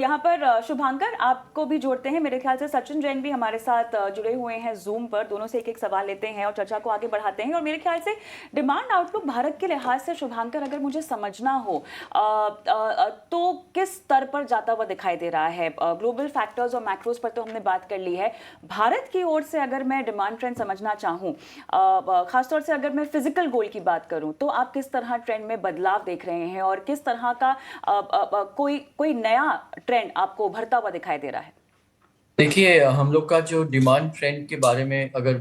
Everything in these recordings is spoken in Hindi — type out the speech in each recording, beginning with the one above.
यहाँ पर शुभांकर आपको भी जोड़ते हैं। मेरे ख्याल से सचिन जैन भी हमारे साथ जुड़े हुए हैं जूम पर। दोनों से एक एक सवाल लेते हैं और चर्चा को आगे बढ़ाते हैं। और मेरे ख्याल से डिमांड आउटलुक भारत के लिहाज से शुभांकर अगर मुझे समझना हो तो किस स्तर पर जाता हुआ दिखाई दे रहा है? ग्लोबल फैक्टर्स और मैक्रोज पर तो हमने बात कर ली है। भारत की ओर से अगर मैं डिमांड ट्रेंड समझना चाहूँ, खासतौर से अगर मैं फिजिकल गोल्ड की बात करूँ, तो आप किस तरह ट्रेंड में बदलाव देख रहे हैं और किस तरह का कोई कोई नया ट्रेंड आपको उभरता हुआ दिखाई दे रहा है? देखिए, हम लोग का जो डिमांड ट्रेंड के बारे में अगर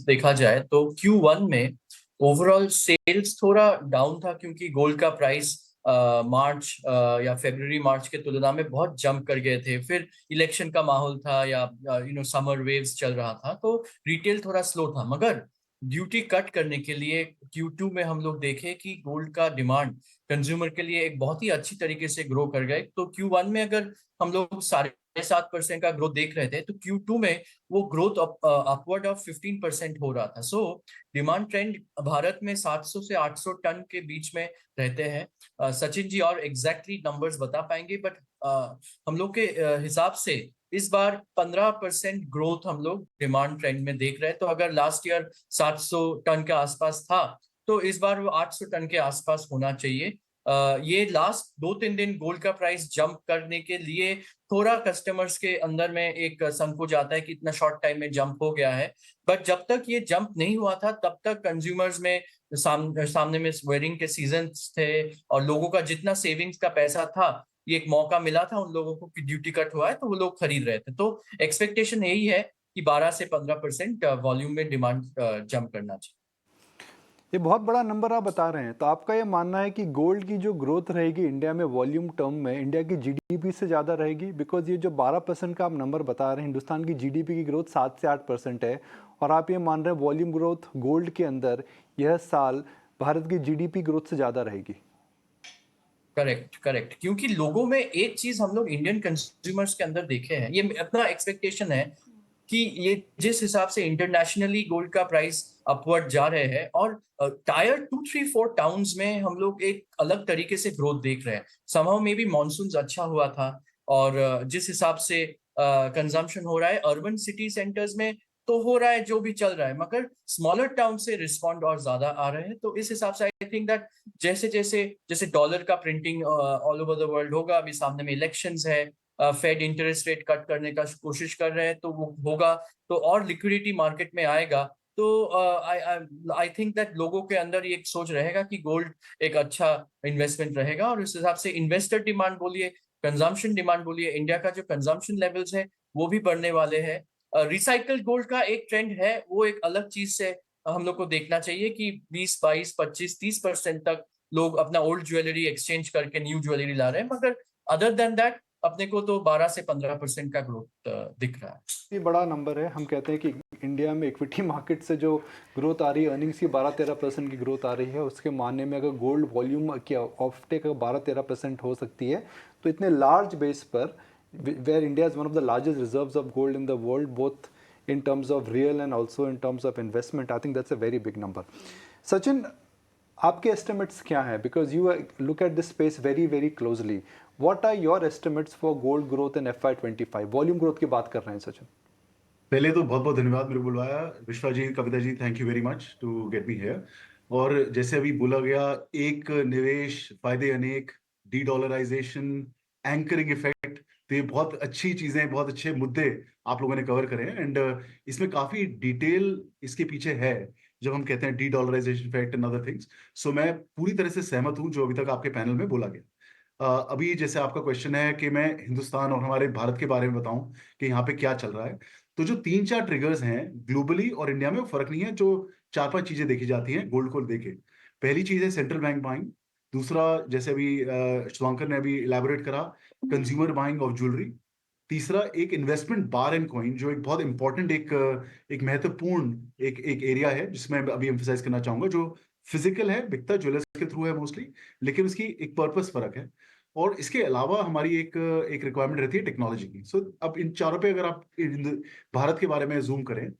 देखा जाए तो Q1 में ओवरऑल सेल्स थोड़ा डाउन था, क्योंकि गोल्ड का प्राइस मार्च या फरवरी मार्च के तुलना में बहुत जंप कर गए थे। फिर इलेक्शन का माहौल था, या समर वेव्स चल रहा था, तो रिटेल थोड़ा स्लो था। मगर ड्यूटी कट करने के लिए Q2 में हम लोग देखे कि गोल्ड का डिमांड कंज्यूमर के लिए एक बहुत ही अच्छी तरीके से ग्रो कर गए। तो Q1 में अगर हम लोग 7.5% का ग्रोथ देख रहे थे, तो Q2 में वो ग्रोथ अपवर्ड ऑफ 15% हो रहा था। सो डिमांड ट्रेंड भारत में 700 से 800 टन के बीच में रहते हैं। सचिन जी और एग्जैक्टली नंबर्स बता पाएंगे, बट हम लोग के हिसाब से इस बार 15% ग्रोथ हम लोग डिमांड ट्रेंड में देख रहे हैं। तो अगर लास्ट ईयर 700 टन के आसपास था, तो इस बार वो 800 टन के आसपास होना चाहिए। ये लास्ट 2-3 दिन गोल्ड का प्राइस जंप करने के लिए थोड़ा कस्टमर्स के अंदर में एक संकोच आता है कि इतना शॉर्ट टाइम में जंप हो गया है। बट जब तक ये जंप नहीं हुआ था, तब तक कंज्यूमर्स में सामने में वेडिंग के सीजन थे, और लोगों का जितना सेविंग्स का पैसा था, ये एक मौका मिला था उन लोगों को कि ड्यूटी कट हुआ है, तो वो लोग खरीद रहे थे। तो एक्सपेक्टेशन यही है कि 12 से 15% वॉल्यूम में डिमांड जंप करना चाहिए। ये बहुत बड़ा नंबर आप बता रहे हैं, तो आपका ये मानना है कि गोल्ड की जो ग्रोथ रहेगी इंडिया में वॉल्यूम टर्म में इंडिया की जीडीपी से ज़्यादा रहेगी? बिकॉज ये जो 12% का आप नंबर बता रहे हैं, हिंदुस्तान की जीडीपी की ग्रोथ 7 से 8% है, और आप ये मान रहे हैं वॉल्यूम ग्रोथ गोल्ड के अंदर यह साल भारत की जीडीपी ग्रोथ से ज़्यादा रहेगी। करेक्ट, करेक्ट, क्योंकि लोगों में एक चीज हम लोग इंडियन कंज्यूमर्स के अंदर देखे हैं, ये अपना एक्सपेक्टेशन है कि ये जिस हिसाब से इंटरनेशनली गोल्ड का प्राइस अपवर्ड जा रहे हैं, और टायर 2, 3, 4 टाउन्स में हम लोग एक अलग तरीके से ग्रोथ देख रहे हैं। समहाउ मे बी मानसून अच्छा हुआ था, और जिस हिसाब से कंजम्पशन हो रहा है अर्बन सिटी सेंटर्स में, तो हो रहा है जो भी चल रहा है, मगर स्मॉलर टाउन से रिस्पॉन्ड और ज्यादा आ रहे हैं। तो इस हिसाब से आई थिंक दैट जैसे जैसे जैसे डॉलर का printing all over the world होगा, अभी सामने में इलेक्शंस है, फेड इंटरेस्ट रेट कट करने का कोशिश कर रहे हैं, तो वो होगा, तो और लिक्विडिटी मार्केट में आएगा। तो आई आई थिंक दैट लोगों के अंदर ये एक सोच रहेगा कि गोल्ड एक अच्छा इन्वेस्टमेंट रहेगा, और उस हिसाब से इन्वेस्टर डिमांड बोलिए, कंजम्पशन डिमांड बोलिए, इंडिया का जो कंजम्पशन लेवल्स है वो भी बढ़ने वाले हैं। रिसाइकल गोल्ड का एक ट्रेंड है, वो एक अलग चीज से हम लोग को देखना चाहिए कि 20, 22, 25, 30% तक लोग अपना ओल्ड ज्वेलरी एक्सचेंज करके न्यू ज्वेलरी ला रहे हैं। मगर अदर देन दैट अपने को तो 12 से 15% का ग्रोथ दिख रहा है। ये बड़ा नंबर है। हम कहते हैं कि इंडिया में इक्विटी मार्केट से जो ग्रोथ आ रही है, अर्निंग्स की 12-13% की ग्रोथ आ रही है, उसके मानने में अगर गोल्ड वॉल्यूम की ऑफ टेक अगर 12-13% हो सकती है, तो इतने लार्ज बेस पर where India is one of the largest reserves of gold in the world, both in terms of real and also in terms of investment, I think that's a very big number. Sachin, आपके एस्टिमेट्स क्या हैं? Because you look at this space very very closely, what are your estimates for gold growth in FY25? Volume growth की बात कर रहे हैं सचिन। पहले तो बहुत बहुत धन्यवाद मेरे को बुलवाया। Vishwa ji, Kavita ji, thank you very much to get me here. और जैसे अभी बोला गया, एक निवेश फायदे अनेक, डी डॉलराइजेशन, एंकरिंग इफेक्ट, तो ये बहुत अच्छी चीजें, बहुत अच्छे मुद्दे आप लोगों ने कवर करे हैं। एंड इसमें काफी डिटेल इसके पीछे है, जब हम कहते हैं de dollarisation effect and other things. So मैं पूरी तरह से सहमत हूं जो अभी तक आपके पैनल में बोला गया। अभी जैसे आपका क्वेश्चन है कि मैं हिंदुस्तान और हमारे भारत के बारे में बताऊं कि यहाँ पे क्या चल रहा है, तो जो 3-4 ट्रिगर्स हैं ग्लोबली और इंडिया में, वो फर्क नहीं है। जो 4-5 चीजें देखी जाती हैं गोल्ड को लेके। पहली चीज है सेंट्रल बैंक बाइंग। दूसरा, जैसे अभी शुभांकर ने अभी इलेबोरेट करा, कंज्यूमर बाइंग ऑफ ज्वेलरी। तीसरा, एक इन्वेस्टमेंट बार एंड कॉइन, जो एक बहुत इंपॉर्टेंट एक महत्वपूर्ण एक एरिया है, जिसमें अभी एम्फेसाइज करना चाहूंगा, जो फिजिकल है, बिकता ज्वेलर्स के थ्रू है मोस्टली, लेकिन उसकी एक पर्पस फर्क है। और इसके अलावा हमारी एक एक रिक्वायरमेंट रहती है टेक्नोलॉजी की। सो अब इन चारों पे अगर आप भारत के बारे में जूम करें,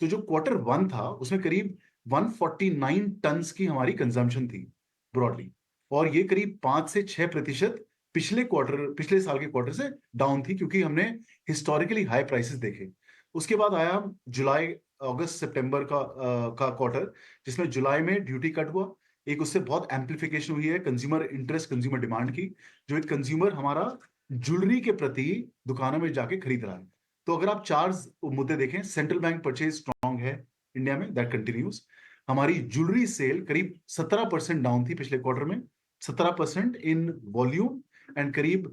तो जो Q1 था उसमें करीब 149 टन्स की हमारी कंजम्पशन थी ब्रॉडली, और ये करीब 5 से 6% पिछले साल के क्वार्टर से डाउन थी, क्योंकि हमने हिस्टोरिकली हाई प्राइसेस देखे। उसके बाद आया जुलाई अगस्त सितंबर का क्वार्टर, जिसमें जुलाई में ड्यूटी कट हुआ। एक उससे बहुत एम्पलीफिकेशन हुई है कंज्यूमर इंटरेस्ट, कंज्यूमर डिमांड की, जो एक कंज्यूमर हमारा ज्वेलरी के प्रति दुकानों में जाके खरीद रहा है। तो अगर आप चार मुद्दे देखें, सेंट्रल बैंक परचेज स्ट्रांग है इंडिया में, दैट कंटिन्यूज। हमारी ज्वेलरी सेल करीब 17% डाउन थी पिछले क्वार्टर में, 17% इन वॉल्यूम, एंड करीब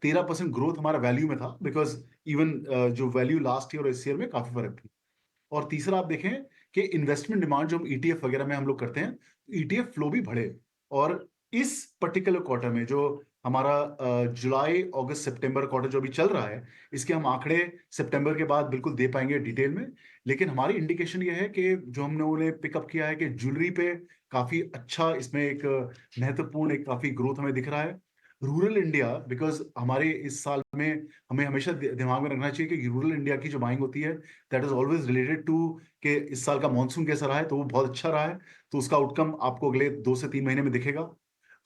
13% ग्रोथ हमारा वैल्यू में था, बिकॉज इवन जो वैल्यू लास्ट ईयर और इस ईयर में काफी फर्क थी। और तीसरा आप देखें कि इन्वेस्टमेंट डिमांड जो हम ईटीएफ वगैरह में हम लोग करते हैं, ईटीएफ फ्लो भी बढ़े। और इस पर्टिकुलर क्वार्टर में जो हमारा जुलाई अगस्त सितंबर क्वार्टर जो अभी चल रहा है, इसके हम आंकड़े सितंबर के बाद बिल्कुल दे पाएंगे डिटेल में, लेकिन हमारी इंडिकेशन ये है कि जो हम लोगों ने पिकअप किया है कि ज्वेलरी पे काफी अच्छा इसमें एक महत्वपूर्ण एक काफी ग्रोथ हमें दिख रहा है। रूरल इंडिया, बिकॉज हमारे इस साल में हमें हमेशा दिमाग में रखना चाहिए कि रूरल इंडिया की जो बाइंग होती है, that is always related to कि इस साल का मानसून कैसा रहा है, तो वो बहुत अच्छा रहा है, तो उसका आउटकम आपको अगले 2 से 3 महीने में दिखेगा,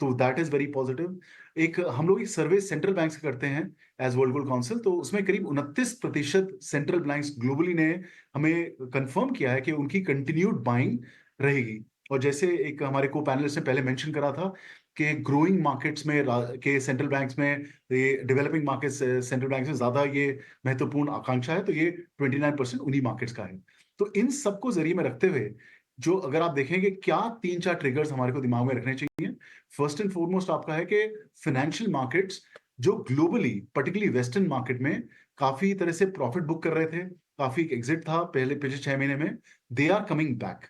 तो दैट इज वेरी पॉजिटिव। एक हम लोग एक सर्वे सेंट्रल बैंक से करते हैं एज वर्ल्ड गोल्ड काउंसिल, तो उसमें करीब 29% सेंट्रल बैंक्स ग्लोबली ने हमें कंफर्म किया है कि उनकी कंटिन्यूड बाइंग रहेगी। और जैसे एक हमारे को पैनलिस्ट ने पहले मेंशन करा था कि ग्रोइंग मार्केट्स में के सेंट्रल बैंक्स में, ये डेवलपिंग मार्केट्स सेंट्रल बैंक्स में ज्यादा ये महत्वपूर्ण आकांक्षा है, तो ये 29% उन्हीं मार्केट्स का है। तो इन सबको जरिए में रखते हुए, जो अगर आप देखेंगे क्या 3-4 ट्रिगर्स हमारे को दिमाग में रखने चाहिए, फर्स्ट एंड फॉरमोस्ट आपका है कि फाइनेंशियल मार्केट्स जो ग्लोबली पर्टिकुलरली वेस्टर्न मार्केट में काफी तरह से प्रॉफिट बुक कर रहे थे, काफी एग्जिट था पिछले 6 महीने में, दे आर कमिंग बैक।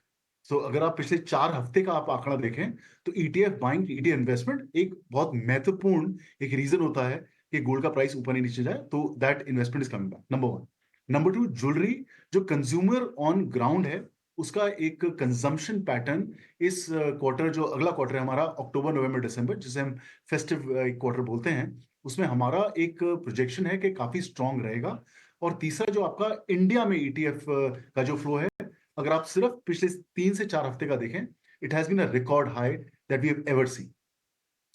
सो अगर आप पिछले 4 हफ्ते का आप आंकड़ा देखें, तो ईटीएफ बाइंग, ईटीएफ इन्वेस्टमेंट एक बहुत महत्वपूर्ण एक रीजन होता है कि गोल्ड का प्राइस ऊपर नहीं नीचे जाए, तो that investment is coming back, number 1। Number 2, jewellery जो कंज्यूमर ऑन ग्राउंड है, उसका एक कंजम्पशन पैटर्न इस क्वार्टर, जो अगला क्वार्टर है हमारा अक्टूबर नवंबर दिसंबर, जिसे हम फेस्टिव क्वार्टर बोलते हैं, उसमें हमारा एक प्रोजेक्शन है कि काफी स्ट्रांग रहेगा। और तीसरा जो आपका इंडिया में ईटीएफ का जो फ्लो है, अगर आप सिर्फ पिछले 3 से 4 हफ्ते का देखें, it has been a record high that we have ever seen.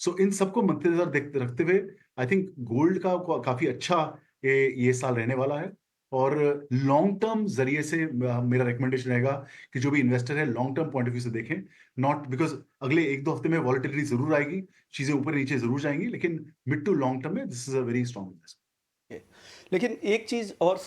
So इन सबको मद्देनजर रखते हुए आई थिंक गोल्ड का काफी अच्छा ये साल रहने वाला है। और लॉन्ग टर्म जरिए से मेरा रिकमेंडेशन रहेगा कि जो भी इन्वेस्टर है long term point of view से देखें, नॉट बिकॉज अगले 1-2 हफ्ते में वॉलेटिलिटी जरूर आएगी, चीजें ऊपर नीचे जरूर जाएंगी, लेकिन मिड टू लॉन्ग टर्म में this is a very strong investment. लेकिन एक चीज़ और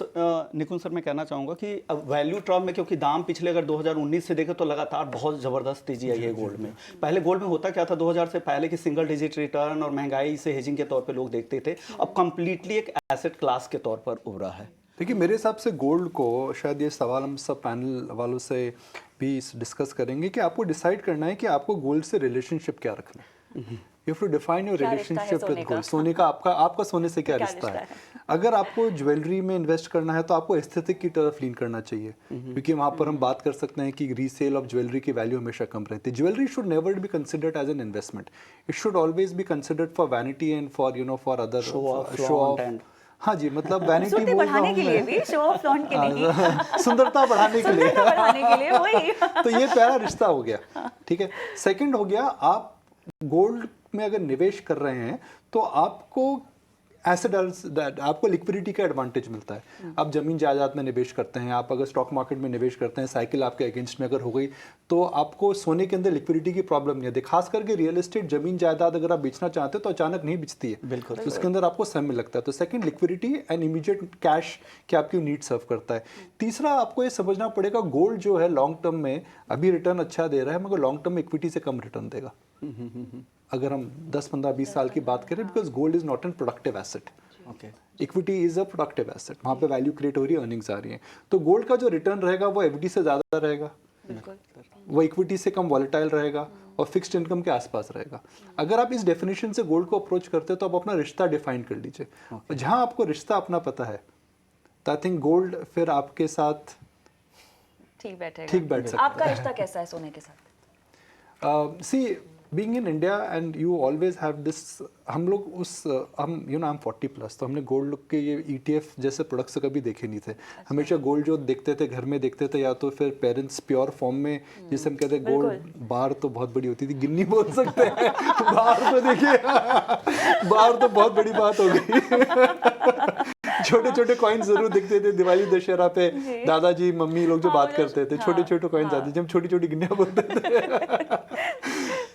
निकुंज सर मैं कहना चाहूँगा कि अब वैल्यू टर्म में, क्योंकि दाम पिछले अगर 2019 से देखें तो लगातार बहुत ज़बरदस्त तेजी आई है गोल्ड में। पहले गोल्ड में होता क्या था 2000 से पहले कि सिंगल डिजिट रिटर्न और महंगाई से हेजिंग के तौर पे लोग देखते थे, अब कंप्लीटली एक एसेट क्लास के तौर पर उभरा है। देखिए मेरे हिसाब से गोल्ड को, शायद ये सवाल हम सब पैनल वालों से भी डिस्कस करेंगे कि आपको डिसाइड करना है कि आपको गोल्ड से रिलेशनशिप क्या रखना है। You have to define your relationship with gold. सोने का आपका सोने से क्या रिश्ता है। अगर आपको ज्वेलरी में इन्वेस्ट करना है तो आपको एस्थेटिक की तरफ लीन करना चाहिए, क्योंकि वहाँ पर हम बात कर सकते हैं कि रीसेल ऑफ ज्वेलरी की वैल्यू हमेशा कम रहती है। Jewellery should never be considered as an investment, it should always be considered for vanity and for for other show off. हाँ जी, मतलब वैनिटी बढ़ाने के लिए भी, शो ऑफ फ्लॉन्ट के लिए, सुंदरता बढ़ाने के लिए, बढ़ाने के लिए, वही तो ये पहला रिश्ता हो गया, ठीक है। सेकंड हो गया, आप गोल्ड में अगर निवेश कर रहे हैं तो आपको आपको लिक्विडिटी का एडवांटेज मिलता है। आप जमीन जायदाद में निवेश करते हैं, आप अगर स्टॉक मार्केट में निवेश करते हैं, साइकिल आपके अगेंस्ट में अगर हो गई तो आपको सोने के अंदर लिक्विडिटी की प्रॉब्लम नहीं है। खास करके रियल एस्टेट जमीन जायदाद अगर आप बेचना चाहते हैं तो अचानक नहीं बिचती है, बिल्कुल, तो उसके अंदर आपको समय लगता है। तो second, liquidity and immediate cash की आपकी नीड सर्व करता है। तीसरा, आपको ये समझना पड़ेगा गोल्ड जो है लॉन्ग टर्म में अभी रिटर्न अच्छा दे रहा है, मगर लॉन्ग टर्म में इक्विटी से कम रिटर्न देगा अगर हम 10, 15, 20 साल की बात करें, because gold is not an productive asset. Equity is a productive asset, वहाँ पे वैल्यू क्रिएट हो रही है, अर्निंग्स आ रही हैं। तो गोल्ड का जो रिटर्न रहेगा वो एफडी से ज़्यादा रहेगा, वो इक्विटी से कम वॉलेटाइल रहेगा और फिक्स्ड इनकम के आसपास रहेगा। अगर आप इस डेफिनेशन से गोल्ड को अप्रोच करते हैं तो आप अपना रिश्ता डिफाइन कर लीजिए, और जहाँ आपको रिश्ता अपना पता है तो आई थिंक गोल्ड फिर आपके साथ ठीक बैठ सकता है। आपका रिश्ता कैसा है सोने के साथ? See being in India and you always have this, हम लोग उस हम यू नो आई एम 40+, तो हमने गोल्ड के ये ETF जैसे प्रोडक्ट्स कभी देखे नहीं थे। हमेशा गोल्ड जो देखते थे घर में देखते थे, या तो फिर पेरेंट्स प्योर फॉर्म में, जिसे हम कहते हैं गोल्ड बार तो बहुत बड़ी होती थी, गिन्नी बोल सकते हैं बार तो देखिए बार तो बहुत बड़ी बात हो गई छोटे छोटे कॉइन्स जरूर दिखते थे दिवाली दशहरा पे, दादाजी मम्मी लोग जो बात करते थे, छोटे छोटे कॉइन्स आते थे, जब छोटी छोटी गिन्नियां बोलते थे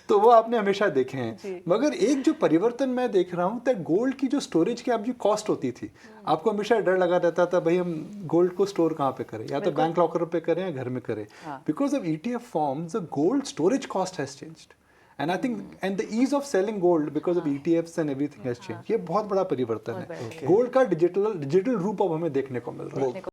तो वो आपने हमेशा देखे हैं। मगर एक जो परिवर्तन मैं देख रहा हूँ, तो गोल्ड की जो स्टोरेज की आप जो कॉस्ट होती थी, आपको हमेशा डर लगा रहता था भाई हम गोल्ड को स्टोर कहाँ पे करें, या तो बैंक लॉकर पे करें या घर में करें। Because of ETF forms the gold storage cost has changed, and I think and the ease of selling gold because of ETFs and everything has changed. ये बहुत बड़ा परिवर्तन है। गोल्ड का डिजिटल रूप अब हमें देखने को मिल रहा है।